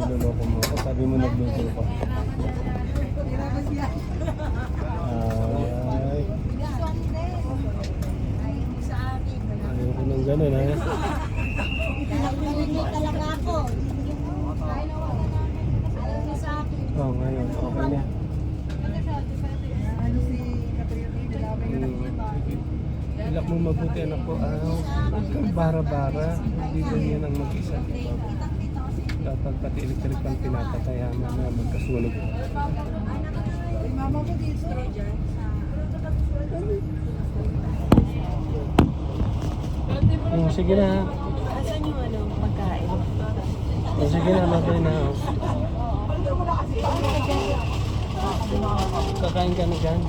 Niloloko mo ako. Sabi mo nagluto ka. Ay. Ayoko nang ganun, ha? Pinagpalinit talaga ako. Oo, ngayon. Okay na. Ilak mo mabuti, anak ko. Huwag kang bara-bara. Hindi ganyan ang mag-isa. Dapat pati electric pang pinapataya mo na magkasunog. Mama ko dito. Sige na, ha? Asan yung pagkain? Sige na, mabay na. Kakain ka na dyan.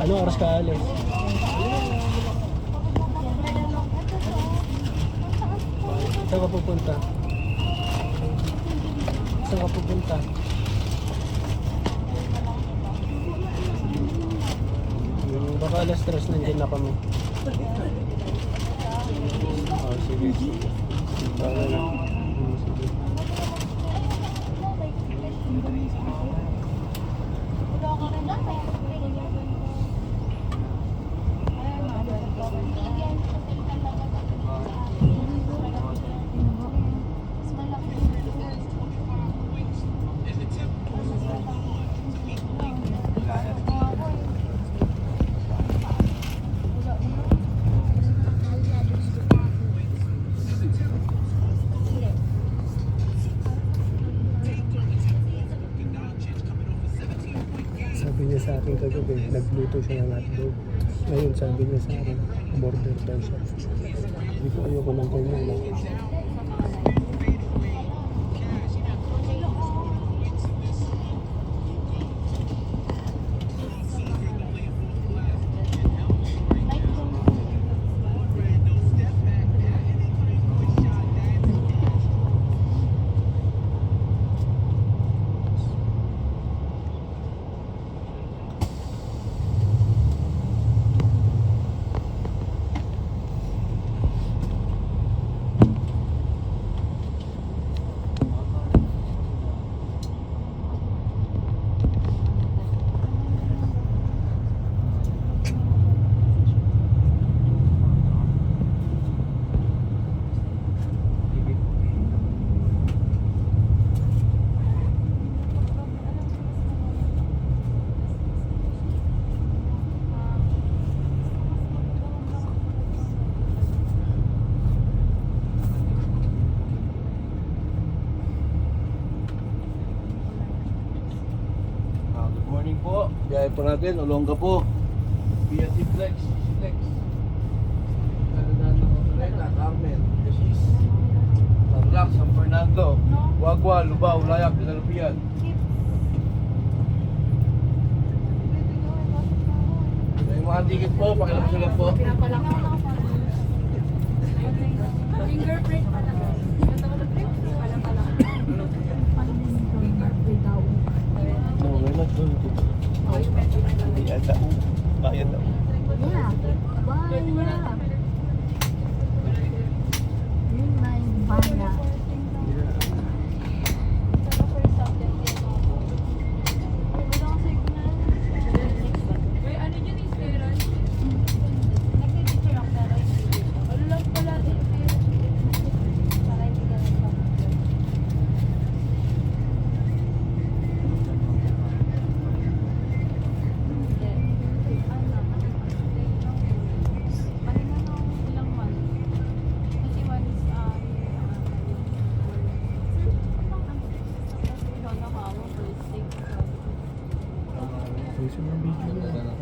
Ano oras ka alis? Saan ka pupunta? Saan ka pupunta? Baka alas 3 nandiyan na kami. Sige. Bago na. Sige. Sabi niya sa akin kagabi, nagluto siya ng hotdog. Ngayon sabi niya sa akin, order daw siya. Hindi ko ayoko ng ganyan. Po, biyahe po natin, Olonga po. Via T-Flex, T-Flex. Kaladahan ng Otoreta, Carmen, Yesis, Tarlac, San Fernando, Wagwa, Lubao, Layak, Dinalupian. May mga ticket po, pakilap sila po. Fingerprint pa lang. No, we're not going to. Bayad daw. Bayad daw. Yeah. Bye. Yun na yung bala. Ayusin mo ang video mo.